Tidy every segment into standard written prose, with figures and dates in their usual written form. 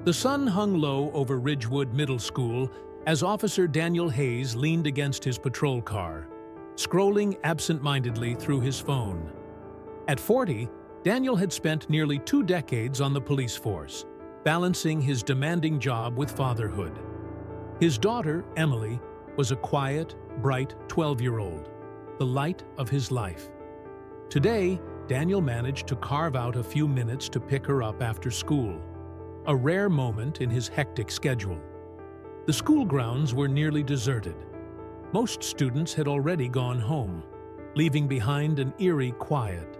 The sun hung low over Ridgewood Middle School as Officer Daniel Hayes leaned against his patrol car, scrolling absent-mindedly through his phone. At 40, Daniel had spent nearly 2 decades on the police force, balancing his demanding job with fatherhood. His daughter, Emily, was a quiet, bright 12-year-old, the light of his life. Today, Daniel managed to carve out a few minutes to pick her up after school, a rare moment in his hectic schedule. The school grounds were nearly deserted. Most students had already gone home, leaving behind an eerie quiet.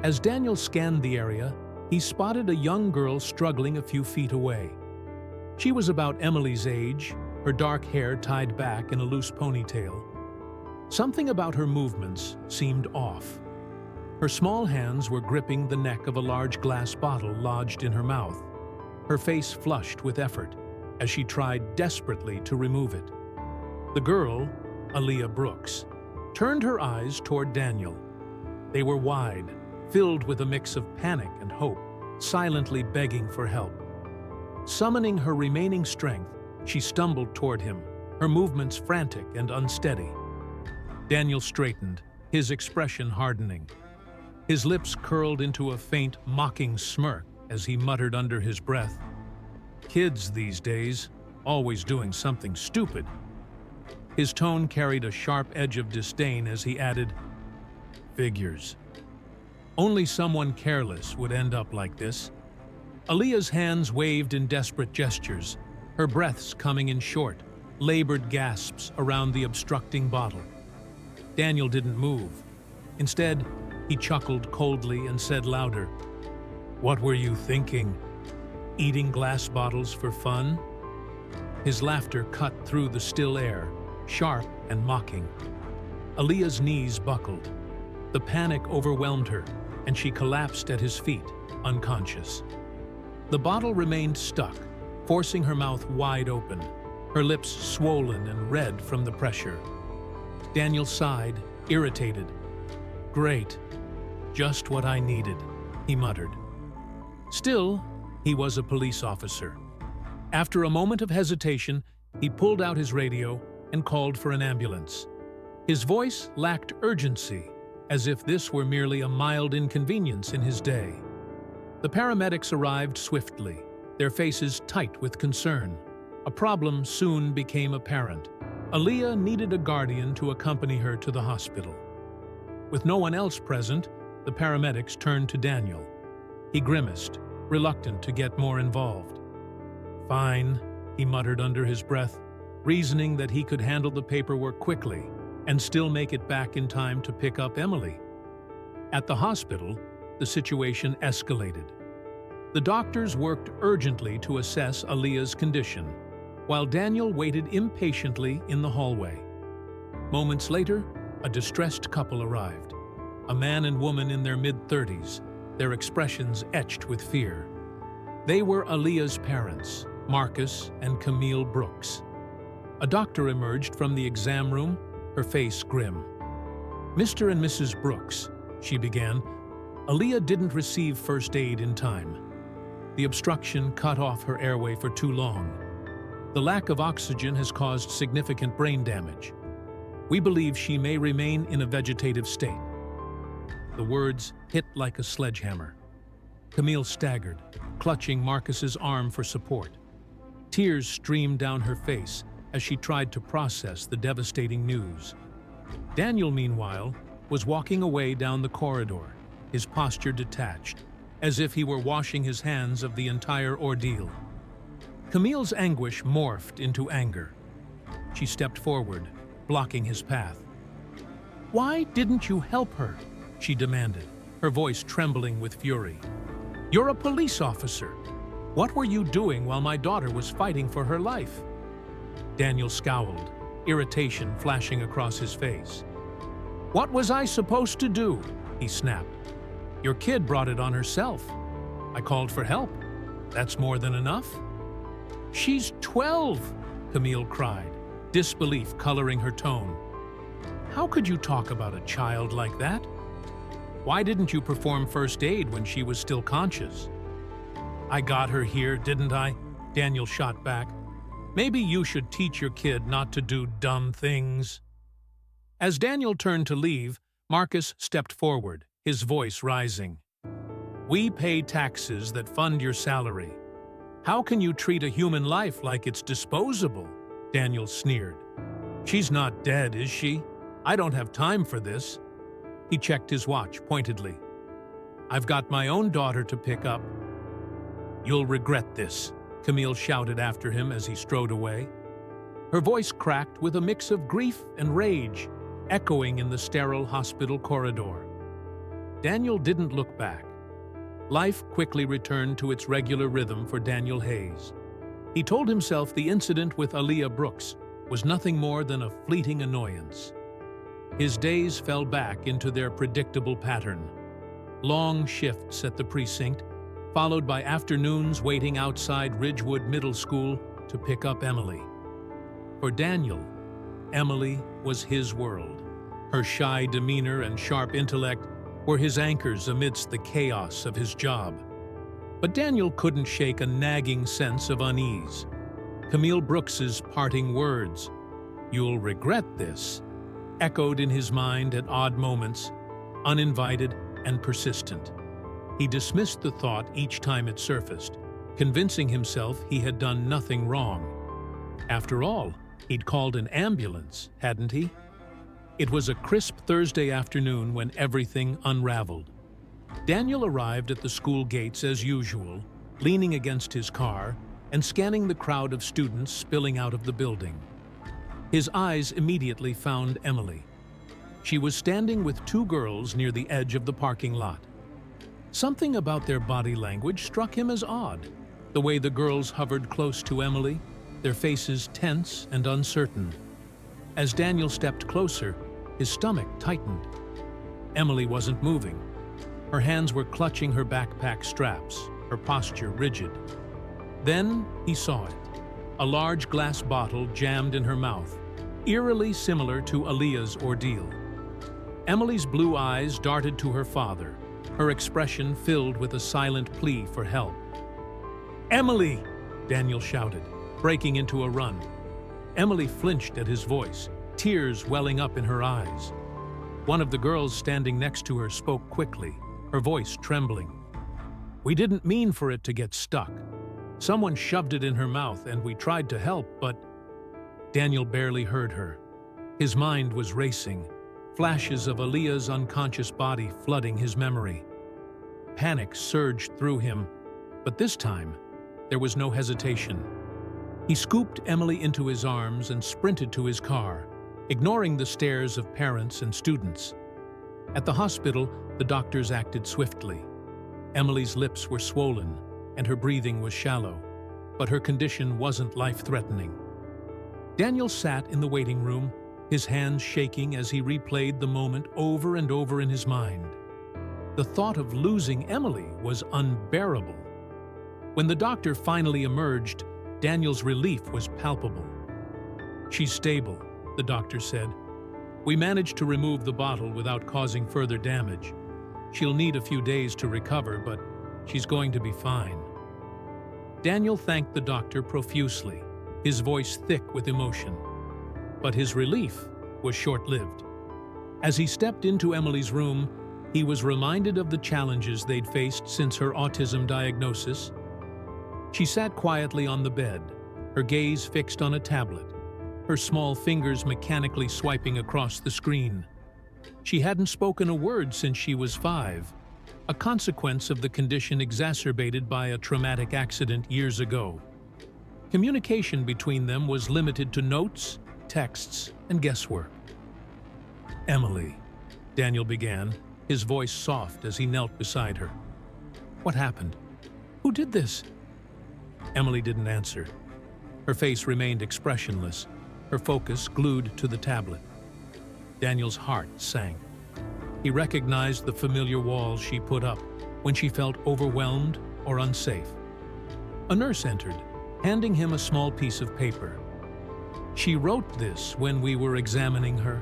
As Daniel scanned the area, he spotted a young girl struggling a few feet away. She was about Emily's age, her dark hair tied back in a loose ponytail. Something about her movements seemed off. Her small hands were gripping the neck of a large glass bottle lodged in her mouth, her face flushed with effort as she tried desperately to remove it. The girl, Aaliyah Brooks, turned her eyes toward Daniel. They were wide, filled with a mix of panic and hope, silently begging for help. Summoning her remaining strength, she stumbled toward him, her movements frantic and unsteady. Daniel straightened, his expression hardening. His lips curled into a faint, mocking smirk as he muttered under his breath, "Kids these days, always doing something stupid." His tone carried a sharp edge of disdain as he added, "Figures. Only someone careless would end up like this." Aaliyah's hands waved in desperate gestures, her breaths coming in short, labored gasps around the obstructing bottle. Daniel didn't move. Instead, he chuckled coldly and said louder, "What were you thinking? Eating glass bottles for fun?" His laughter cut through the still air, sharp and mocking. Aaliyah's knees buckled. The panic overwhelmed her, and she collapsed at his feet, unconscious. The bottle remained stuck, forcing her mouth wide open, her lips swollen and red from the pressure. Daniel sighed, irritated. "Great. Just what I needed," he muttered. Still, he was a police officer. After a moment of hesitation, he pulled out his radio and called for an ambulance. His voice lacked urgency, as if this were merely a mild inconvenience in his day. The paramedics arrived swiftly, their faces tight with concern. A problem soon became apparent. Aaliyah needed a guardian to accompany her to the hospital. With no one else present, the paramedics turned to Daniel. He grimaced, reluctant to get more involved. "Fine," he muttered under his breath, reasoning that he could handle the paperwork quickly and still make it back in time to pick up Emily. At the hospital, the situation escalated. The doctors worked urgently to assess Aaliyah's condition, while Daniel waited impatiently in the hallway. Moments later, a distressed couple arrived. A man and woman in their mid-30s, their expressions etched with fear. They were Aaliyah's parents, Marcus and Camille Brooks. A doctor emerged from the exam room, her face grim. "Mr. and Mrs. Brooks," she began, "Aaliyah didn't receive first aid in time. The obstruction cut off her airway for too long. The lack of oxygen has caused significant brain damage. We believe she may remain in a vegetative state." The words hit like a sledgehammer. Camille staggered, clutching Marcus's arm for support. Tears streamed down her face as she tried to process the devastating news. Daniel, meanwhile, was walking away down the corridor, his posture detached, as if he were washing his hands of the entire ordeal. Camille's anguish morphed into anger. She stepped forward, blocking his path. "Why didn't you help her?" she demanded, her voice trembling with fury. "You're a police officer. What were you doing while my daughter was fighting for her life?" Daniel scowled, irritation flashing across his face. "What was I supposed to do?" he snapped. "Your kid brought it on herself. I called for help. That's more than enough." "She's 12!" Camille cried, disbelief coloring her tone. "How could you talk about a child like that? Why didn't you perform first aid when she was still conscious?" I got her here, didn't I? Daniel shot back. Maybe you should teach your kid not to do dumb things. As Daniel turned to leave, Marcus stepped forward, his voice rising. We pay taxes that fund your salary. How can you treat a human life like it's disposable? Daniel sneered. She's not dead, is she? I don't have time for this. He checked his watch pointedly. I've got my own daughter to pick up. You'll regret this, Camille shouted after him as he strode away. Her voice cracked with a mix of grief and rage, echoing in the sterile hospital corridor. Daniel didn't look back. Life quickly returned to its regular rhythm for Daniel Hayes. He told himself the incident with Aaliyah Brooks was nothing more than a fleeting annoyance. His days fell back into their predictable pattern. Long shifts at the precinct, followed by afternoons waiting outside Ridgewood Middle School to pick up Emily. For Daniel, Emily was his world. Her shy demeanor and sharp intellect were his anchors amidst the chaos of his job. But Daniel couldn't shake a nagging sense of unease. Camille Brooks's parting words, "You'll regret this," echoed in his mind at odd moments, uninvited and persistent. He dismissed the thought each time it surfaced, convincing himself he had done nothing wrong. After all, he'd called an ambulance, hadn't he? It was a crisp Thursday afternoon when everything unraveled. Daniel arrived at the school gates as usual, leaning against his car and scanning the crowd of students spilling out of the building. His eyes immediately found Emily. She was standing with two girls near the edge of the parking lot. Something about their body language struck him as odd. The way the girls hovered close to Emily, their faces tense and uncertain. As Daniel stepped closer, his stomach tightened. Emily wasn't moving. Her hands were clutching her backpack straps, her posture rigid. Then he saw it. A large glass bottle jammed in her mouth, eerily similar to Aaliyah's ordeal. Emily's blue eyes darted to her father, her expression filled with a silent plea for help. "Emily!" Daniel shouted, breaking into a run. Emily flinched at his voice, tears welling up in her eyes. One of the girls standing next to her spoke quickly, her voice trembling. "We didn't mean for it to get stuck. Someone shoved it in her mouth and we tried to help, but—" Daniel barely heard her. His mind was racing, flashes of Aaliyah's unconscious body flooding his memory. Panic surged through him, but this time, there was no hesitation. He scooped Emily into his arms and sprinted to his car, ignoring the stares of parents and students. At the hospital, the doctors acted swiftly. Emily's lips were swollen, and her breathing was shallow, but her condition wasn't life-threatening. Daniel sat in the waiting room, his hands shaking as he replayed the moment over and over in his mind. The thought of losing Emily was unbearable. When the doctor finally emerged, Daniel's relief was palpable. "She's stable," the doctor said. "We managed to remove the bottle without causing further damage. She'll need a few days to recover, but she's going to be fine." Daniel thanked the doctor profusely, his voice thick with emotion. But his relief was short-lived. As he stepped into Emily's room, he was reminded of the challenges they'd faced since her autism diagnosis. She sat quietly on the bed, her gaze fixed on a tablet, her small fingers mechanically swiping across the screen. She hadn't spoken a word since she was 5, a consequence of the condition exacerbated by a traumatic accident years ago. Communication between them was limited to notes, texts, and guesswork. "Emily," Daniel began, his voice soft as he knelt beside her. "What happened? Who did this?" Emily didn't answer. Her face remained expressionless, her focus glued to the tablet. Daniel's heart sank. He recognized the familiar walls she put up when she felt overwhelmed or unsafe. A nurse entered, handing him a small piece of paper. "She wrote this when we were examining her,"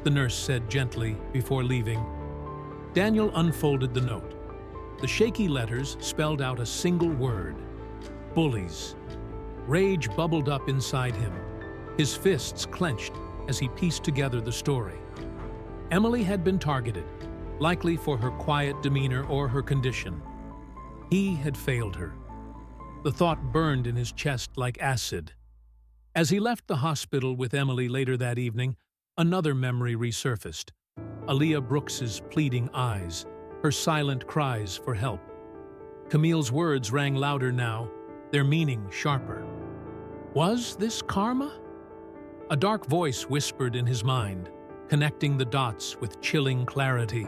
the nurse said gently before leaving. Daniel unfolded the note. The shaky letters spelled out a single word: bullies. Rage bubbled up inside him. His fists clenched as he pieced together the story. Emily had been targeted, likely for her quiet demeanor or her condition. He had failed her. The thought burned in his chest like acid. As he left the hospital with Emily later that evening, another memory resurfaced. Aaliyah Brooks's pleading eyes, her silent cries for help. Camille's words rang louder now, their meaning sharper. Was this karma? A dark voice whispered in his mind, connecting the dots with chilling clarity.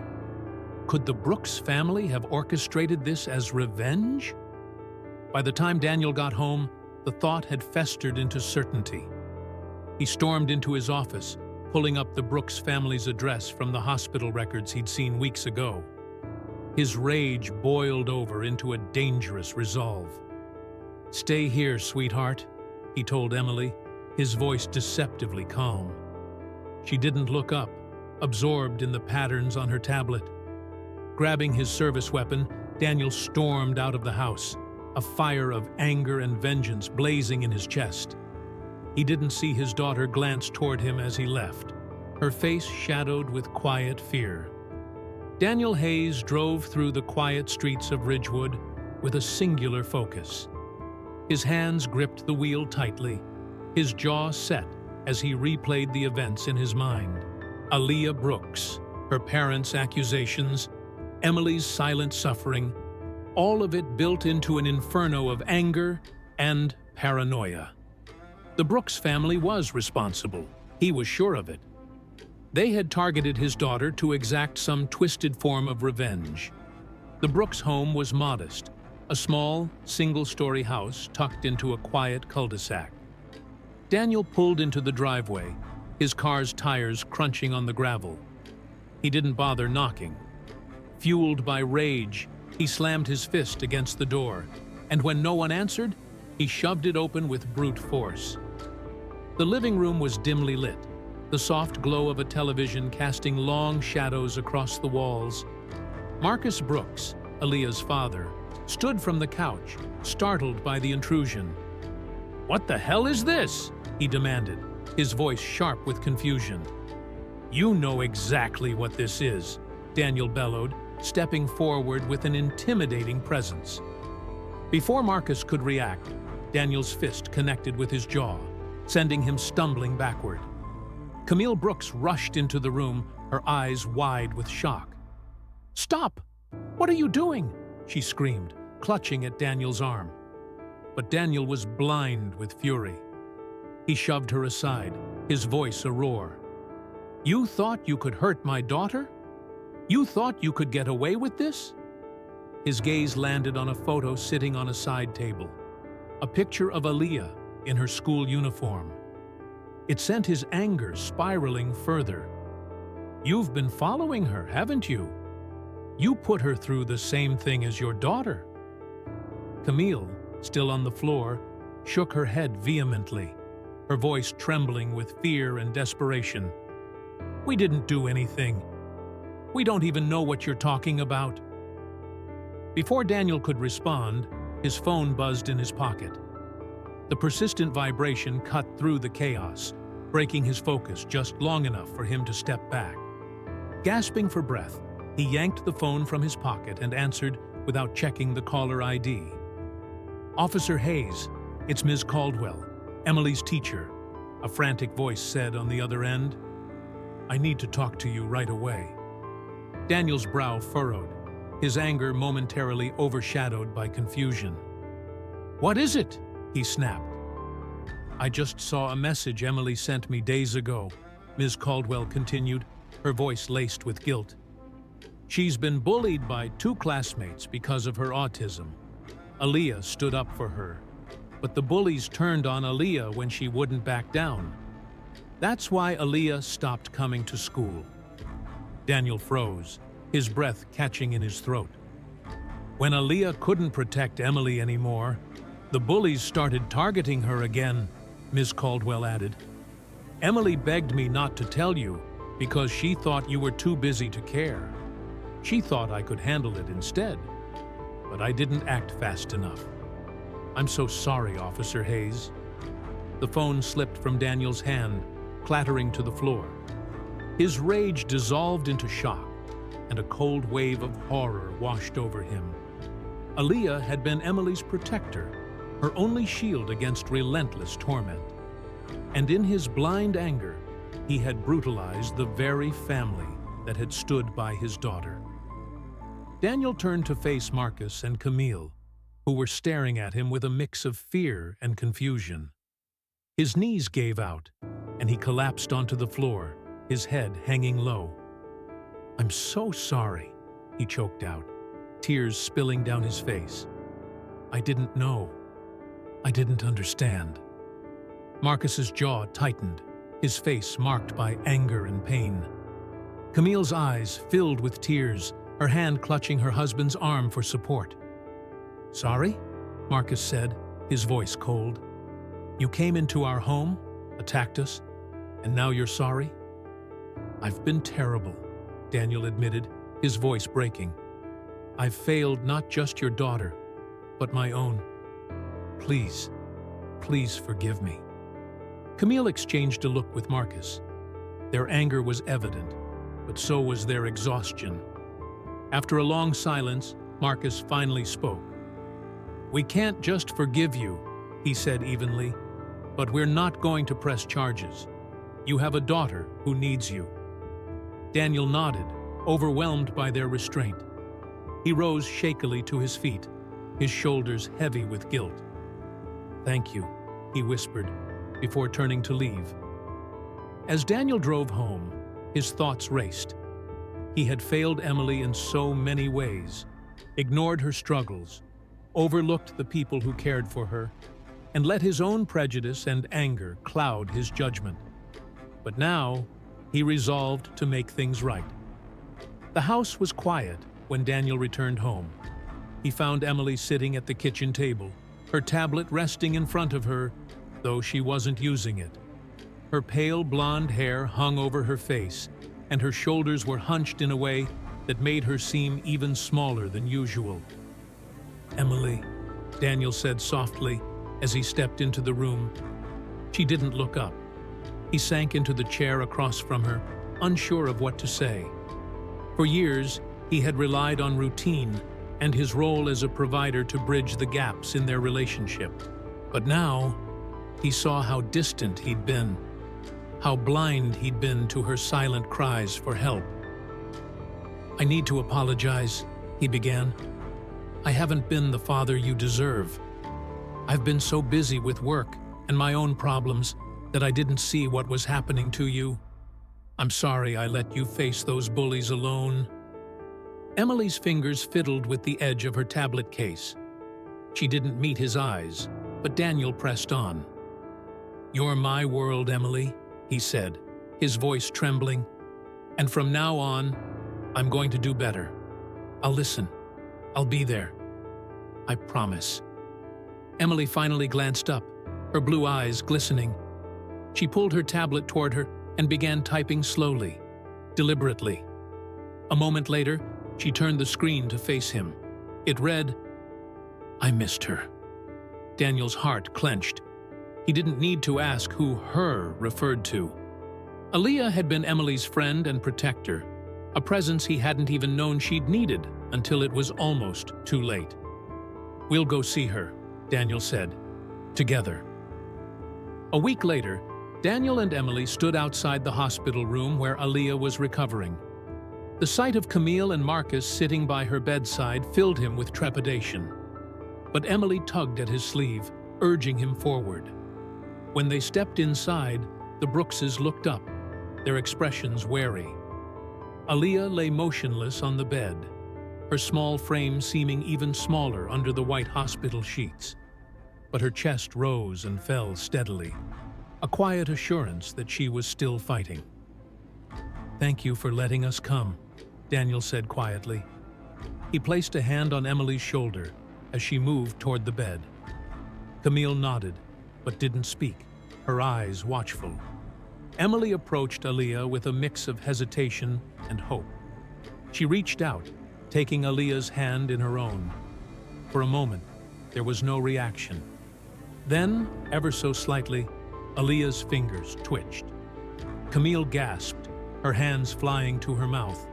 Could the Brooks family have orchestrated this as revenge? By the time Daniel got home, the thought had festered into certainty. He stormed into his office, pulling up the Brooks family's address from the hospital records he'd seen weeks ago. His rage boiled over into a dangerous resolve. "Stay here, sweetheart," he told Emily, his voice deceptively calm. She didn't look up, absorbed in the patterns on her tablet. Grabbing his service weapon, Daniel stormed out of the house, a fire of anger and vengeance blazing in his chest. He didn't see his daughter glance toward him as he left, her face shadowed with quiet fear. Daniel Hayes drove through the quiet streets of Ridgewood with a singular focus. His hands gripped the wheel tightly, his jaw set as he replayed the events in his mind. Aaliyah Brooks, her parents' accusations, Emily's silent suffering, all of it built into an inferno of anger and paranoia. The Brooks family was responsible. He was sure of it. They had targeted his daughter to exact some twisted form of revenge. The Brooks home was modest, a small, single-story house tucked into a quiet cul-de-sac. Daniel pulled into the driveway, his car's tires crunching on the gravel. He didn't bother knocking. Fueled by rage, he slammed his fist against the door, and when no one answered, he shoved it open with brute force. The living room was dimly lit, the soft glow of a television casting long shadows across the walls. Marcus Brooks, Aaliyah's father, stood from the couch, startled by the intrusion. "What the hell is this?" he demanded, his voice sharp with confusion. "You know exactly what this is," Daniel bellowed, stepping forward with an intimidating presence. Before Marcus could react, Daniel's fist connected with his jaw, sending him stumbling backward. Camille Brooks rushed into the room, her eyes wide with shock. "Stop! What are you doing?" she screamed, clutching at Daniel's arm. But Daniel was blind with fury. He shoved her aside, his voice a roar. "You thought you could hurt my daughter? You thought you could get away with this?" His gaze landed on a photo sitting on a side table, a picture of Aaliyah in her school uniform. It sent his anger spiraling further. "You've been following her, haven't you? You put her through the same thing as your daughter." Camille, still on the floor, shook her head vehemently, her voice trembling with fear and desperation. "We didn't do anything. We don't even know what you're talking about." Before Daniel could respond, his phone buzzed in his pocket. The persistent vibration cut through the chaos, breaking his focus just long enough for him to step back. Gasping for breath, he yanked the phone from his pocket and answered without checking the caller ID. "Officer Hayes, it's Ms. Caldwell, Emily's teacher," a frantic voice said on the other end. "I need to talk to you right away." Daniel's brow furrowed, his anger momentarily overshadowed by confusion. "What is it?" he snapped. "I just saw a message Emily sent me days ago," Ms. Caldwell continued, her voice laced with guilt. "She's been bullied by 2 classmates because of her autism. Aaliyah stood up for her, but the bullies turned on Aaliyah when she wouldn't back down. That's why Aaliyah stopped coming to school." Daniel froze, his breath catching in his throat. "When Aaliyah couldn't protect Emily anymore, the bullies started targeting her again," Ms. Caldwell added. "Emily begged me not to tell you because she thought you were too busy to care. She thought I could handle it instead." but I didn't act fast enough. I'm so sorry, Officer Hayes." The phone slipped from Daniel's hand, clattering to the floor. His rage dissolved into shock, and a cold wave of horror washed over him. Aaliyah had been Emily's protector, her only shield against relentless torment. And in his blind anger, he had brutalized the very family that had stood by his daughter. Daniel turned to face Marcus and Camille, who were staring at him with a mix of fear and confusion. His knees gave out, and he collapsed onto the floor, his head hanging low. "I'm so sorry," he choked out, tears spilling down his face. "I didn't know. I didn't understand." Marcus's jaw tightened, his face marked by anger and pain. Camille's eyes filled with tears, her hand clutching her husband's arm for support. "Sorry?" Marcus said, his voice cold. "You came into our home, attacked us, and now you're sorry?" "I've been terrible," Daniel admitted, his voice breaking. "I've failed not just your daughter, but my own. Please, please forgive me." Camille exchanged a look with Marcus. Their anger was evident, but so was their exhaustion. After a long silence, Marcus finally spoke. "We can't just forgive you," he said evenly, "but we're not going to press charges. You have a daughter who needs you." Daniel nodded, overwhelmed by their restraint. He rose shakily to his feet, his shoulders heavy with guilt. "Thank you," he whispered, before turning to leave. As Daniel drove home, his thoughts raced. He had failed Emily in so many ways, ignored her struggles, overlooked the people who cared for her, and let his own prejudice and anger cloud his judgment. But now, he resolved to make things right. The house was quiet when Daniel returned home. He found Emily sitting at the kitchen table, her tablet resting in front of her, though she wasn't using it. Her pale blonde hair hung over her face, and her shoulders were hunched in a way that made her seem even smaller than usual. "Emily," Daniel said softly as he stepped into the room. She didn't look up. He sank into the chair across from her, unsure of what to say. For years, he had relied on routine and his role as a provider to bridge the gaps in their relationship. But now, he saw how distant he'd been, how blind he'd been to her silent cries for help. "I need to apologize," he began. "I haven't been the father you deserve. I've been so busy with work and my own problems that I didn't see what was happening to you. I'm sorry I let you face those bullies alone." Emily's fingers fiddled with the edge of her tablet case. She didn't meet his eyes, but Daniel pressed on. "You're my world, Emily," he said, his voice trembling. "And from now on, I'm going to do better. I'll listen. I'll be there. I promise." Emily finally glanced up, her blue eyes glistening. She pulled her tablet toward her and began typing slowly, deliberately. A moment later, she turned the screen to face him. It read, "I missed her." Daniel's heart clenched. He didn't need to ask who "her" referred to. Aaliyah had been Emily's friend and protector, a presence he hadn't even known she'd needed until it was almost too late. "We'll go see her," Daniel said, "together." A week later, Daniel and Emily stood outside the hospital room where Aaliyah was recovering. The sight of Camille and Marcus sitting by her bedside filled him with trepidation. But Emily tugged at his sleeve, urging him forward. When they stepped inside, the Brookses looked up, their expressions wary. Aaliyah lay motionless on the bed, her small frame seeming even smaller under the white hospital sheets. But her chest rose and fell steadily, a quiet assurance that she was still fighting. "Thank you for letting us come," Daniel said quietly. He placed a hand on Emily's shoulder as she moved toward the bed. Camille nodded, but didn't speak, her eyes watchful. Emily approached Aaliyah with a mix of hesitation and hope. She reached out, taking Aaliyah's hand in her own. For a moment, there was no reaction. Then, ever so slightly, Aaliyah's fingers twitched. Camille gasped, her hands flying to her mouth.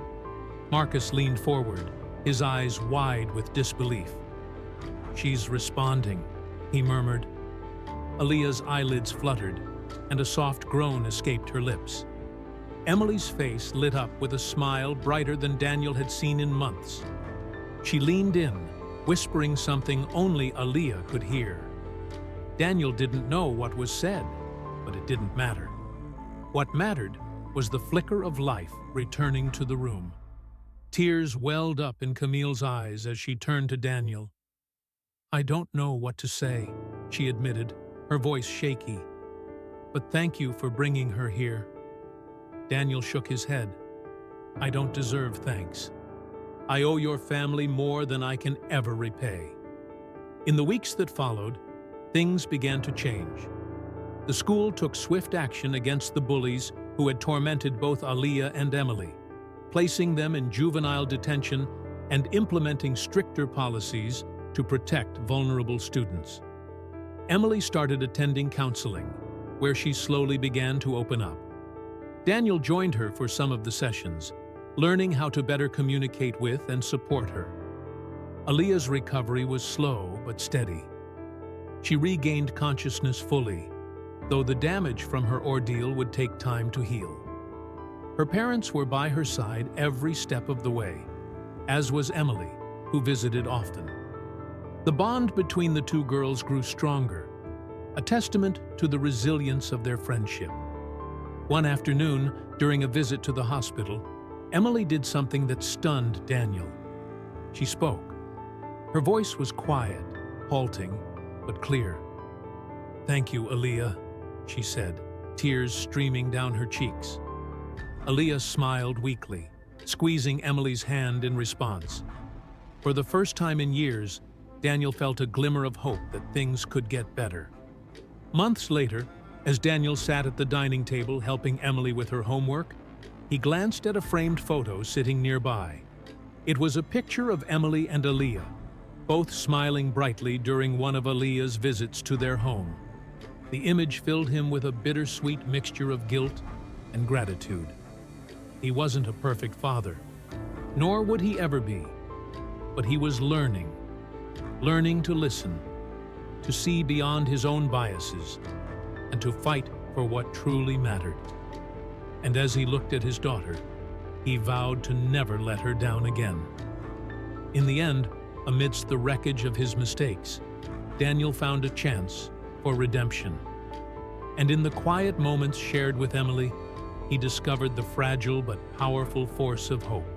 Marcus leaned forward, his eyes wide with disbelief. "She's responding," he murmured. Aaliyah's eyelids fluttered, and a soft groan escaped her lips. Emily's face lit up with a smile brighter than Daniel had seen in months. She leaned in, whispering something only Aaliyah could hear. Daniel didn't know what was said, but it didn't matter. What mattered was the flicker of life returning to the room. Tears welled up in Camille's eyes as she turned to Daniel. "I don't know what to say," she admitted, her voice shaky. "But thank you for bringing her here." Daniel shook his head. "I don't deserve thanks. I owe your family more than I can ever repay." In the weeks that followed, things began to change. The school took swift action against the bullies who had tormented both Aaliyah and Emily, placing them in juvenile detention and implementing stricter policies to protect vulnerable students. Emily started attending counseling, where she slowly began to open up. Daniel joined her for some of the sessions, learning how to better communicate with and support her. Aaliyah's recovery was slow but steady. She regained consciousness fully, though the damage from her ordeal would take time to heal. Her parents were by her side every step of the way, as was Emily, who visited often. The bond between the two girls grew stronger, a testament to the resilience of their friendship. One afternoon, during a visit to the hospital, Emily did something that stunned Daniel. She spoke. Her voice was quiet, halting, but clear. "Thank you, Aaliyah," she said, tears streaming down her cheeks. Aaliyah smiled weakly, squeezing Emily's hand in response. For the first time in years, Daniel felt a glimmer of hope that things could get better. Months later, as Daniel sat at the dining table helping Emily with her homework, he glanced at a framed photo sitting nearby. It was a picture of Emily and Aaliyah, both smiling brightly during one of Aaliyah's visits to their home. The image filled him with a bittersweet mixture of guilt and gratitude. He wasn't a perfect father, nor would he ever be, but he was learning to listen, to see beyond his own biases, and to fight for what truly mattered. And as he looked at his daughter, he vowed to never let her down again. In the end, amidst the wreckage of his mistakes, Daniel found a chance for redemption. And in the quiet moments shared with Emily, he discovered the fragile but powerful force of hope.